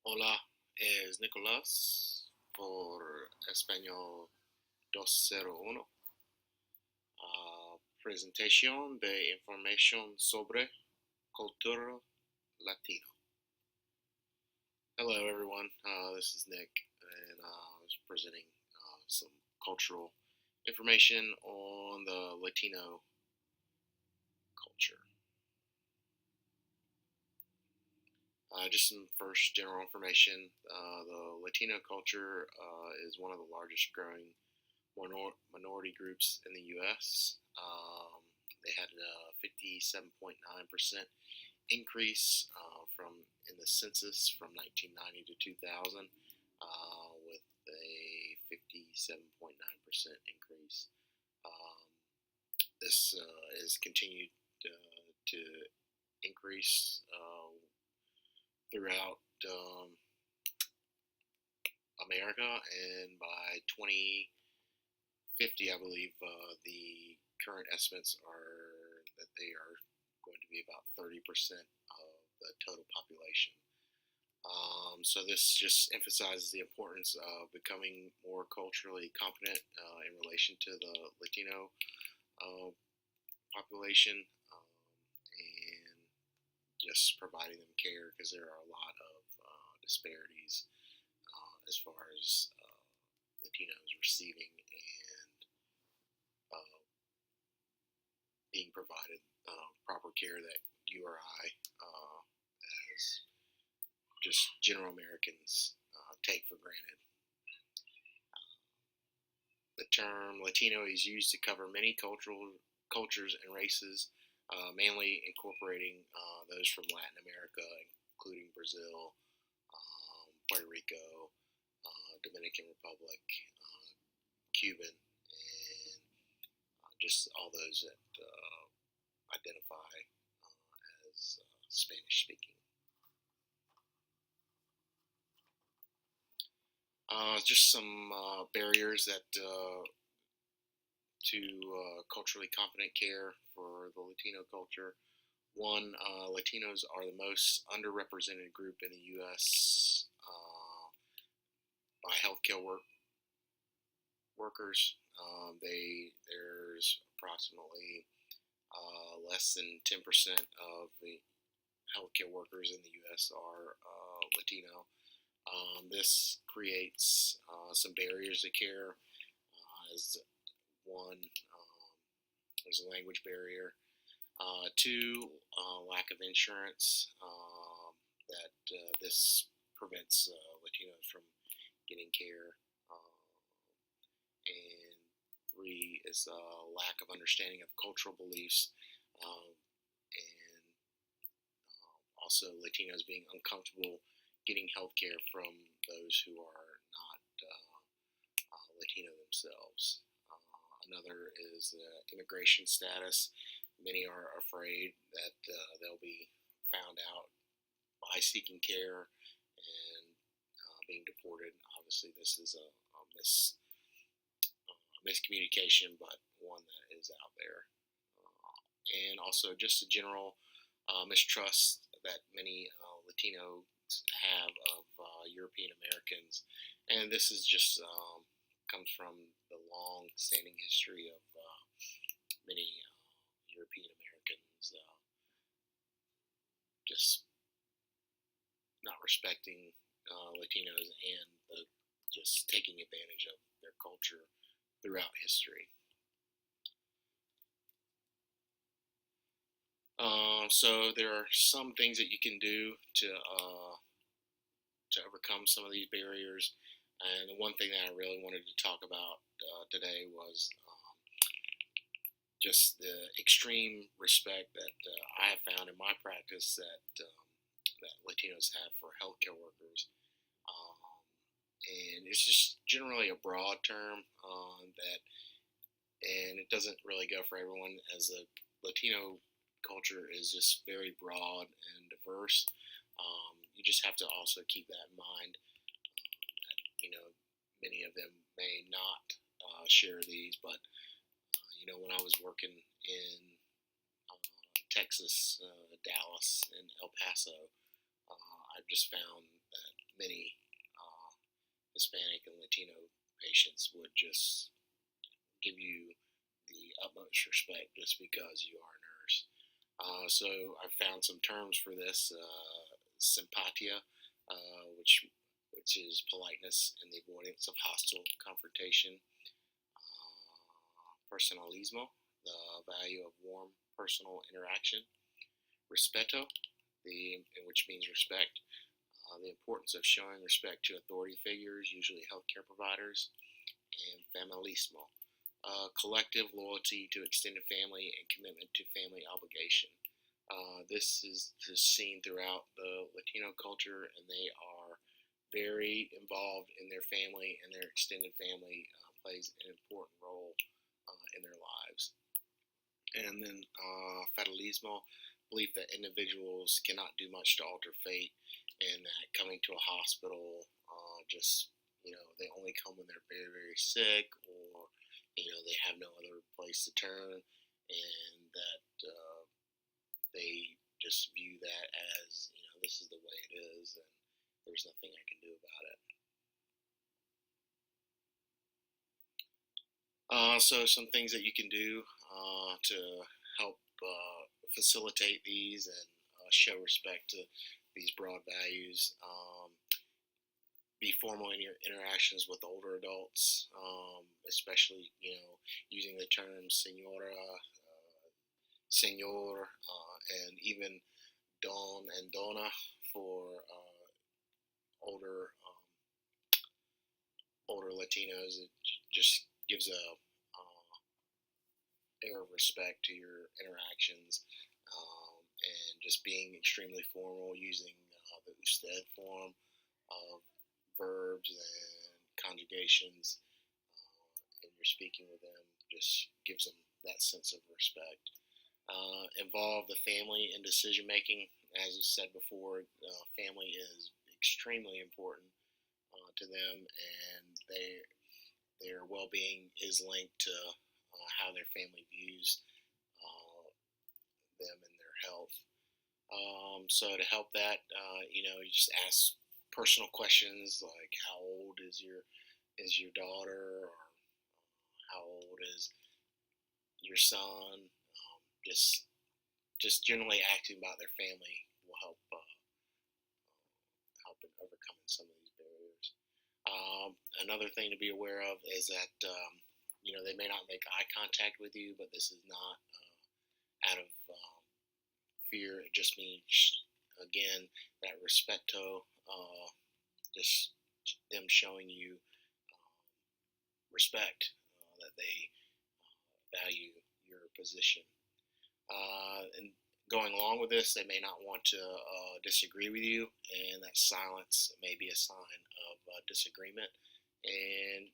Hola, es Nicolás por Español 201. Presentación de información sobre cultura latino. Hello, everyone. This is Nick, and I was presenting some cultural information on the Latino culture. Just some first general information. The Latino culture is one of the largest growing minority groups in the U.S. They had a 57.9% increase from in the census from 1990 to 2000, with a 57.9% increase. Um, this is continued to increase throughout America, and by 2050, I believe the current estimates are that they are going to be about 30% of the total population. So this just emphasizes the importance of becoming more culturally competent in relation to the Latino uh, population, and just providing them care, because there are a lot of disparities as far as Latinos receiving and being provided proper care that you or I, as just general Americans, take for granted. The term Latino is used to cover many cultures and races, mainly incorporating those from Latin America, including Brazil, Puerto Rico, Dominican Republic, Cuban, and just all those that identify as Spanish speaking. Just some barriers that to culturally competent care for the Latino culture. One, Latinos are the most underrepresented group in the U.S. By healthcare workers. There's approximately less than 10% of the healthcare workers in the U.S. are Latino. This creates some barriers to care. As one, there's a language barrier. Two, lack of insurance. That this prevents Latinos from getting care. And three is a lack of understanding of cultural beliefs, and also Latinos being uncomfortable getting health care from those who are not Latino themselves. Another is immigration status. Many are afraid that they'll be found out by seeking care and being deported. Obviously, this is a miscommunication, but one that is out there. And also just a general mistrust that many Latinos have of European Americans, and this is just comes from the long-standing history of many European Americans just not respecting Latinos, and just taking advantage of their culture throughout history. So there are some things that you can do to overcome some of these barriers. And the one thing that I really wanted to talk about today was just the extreme respect that I have found in my practice that Latinos have for healthcare workers. Um, and it's just generally a broad term that, and it doesn't really go for everyone, as the Latino culture is just very broad and diverse. You just have to also keep that in mind. That many of them may not share these, but when I was working in Texas, Dallas, and El Paso, I've just found that many Hispanic and Latino patients would just give you the utmost respect just because you are a nurse. So I found some terms for this: simpatia, which is politeness and the avoidance of hostile confrontation; personalismo, the value of warm personal interaction; respeto, which means respect, the importance of showing respect to authority figures, usually healthcare providers; and familismo, collective loyalty to extended family and commitment to family obligation. This is seen throughout the Latino culture, and they are very involved in their family, and their extended family plays an important role in their lives. And then fatalismo, belief that individuals cannot do much to alter fate, and that coming to a hospital just, they only come when they're very, very sick, or, they have no other place to turn, and that they just view that as, this is the way it is, and there's nothing I can do about it. So some things that you can do to help facilitate these and show respect to these broad values. Be formal in your interactions with older adults, especially, using the terms senora, senor, and even don and dona for older older Latinos. It just gives a air of respect to your interactions, and just being extremely formal, using the usted form of verbs and conjugations, and you're speaking with them, just gives them that sense of respect. Involve the family in decision making. As I said before, family is extremely important to them, and their well-being is linked to how their family views them and their health. So to help that, you just ask personal questions like how old is your daughter, or how old is your son. Just generally asking about their family will help in overcoming some of these barriers. Another thing to be aware of is that they may not make eye contact with you, but this is not out of fear. It just means, again, that respecto, just them showing you respect, that they value your position. And going along with this, they may not want to disagree with you, and that silence may be a sign of disagreement. And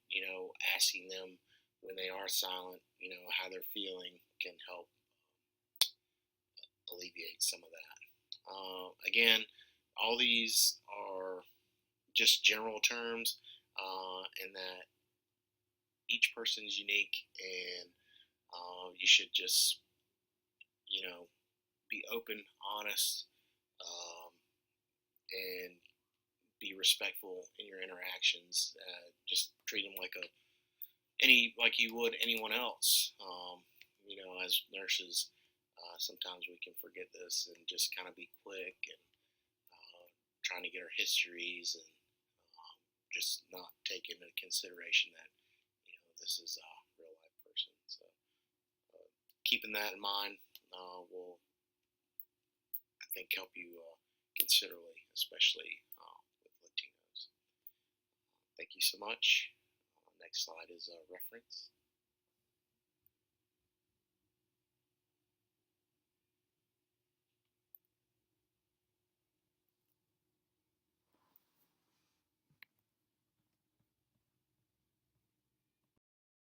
asking them when they are silent, how they're feeling can help alleviate some of that. Again, all these are just general terms, and that each person is unique, and you should just, be open, honest, and be respectful in your interactions. Just treat them like you would anyone else. As nurses, sometimes we can forget this and just kind of be quick and trying to get our histories, and just not take into consideration that this is a real life person. So keeping that in mind will, I think, help you considerably, especially with Latinos. Thank you so much. Next slide is a reference.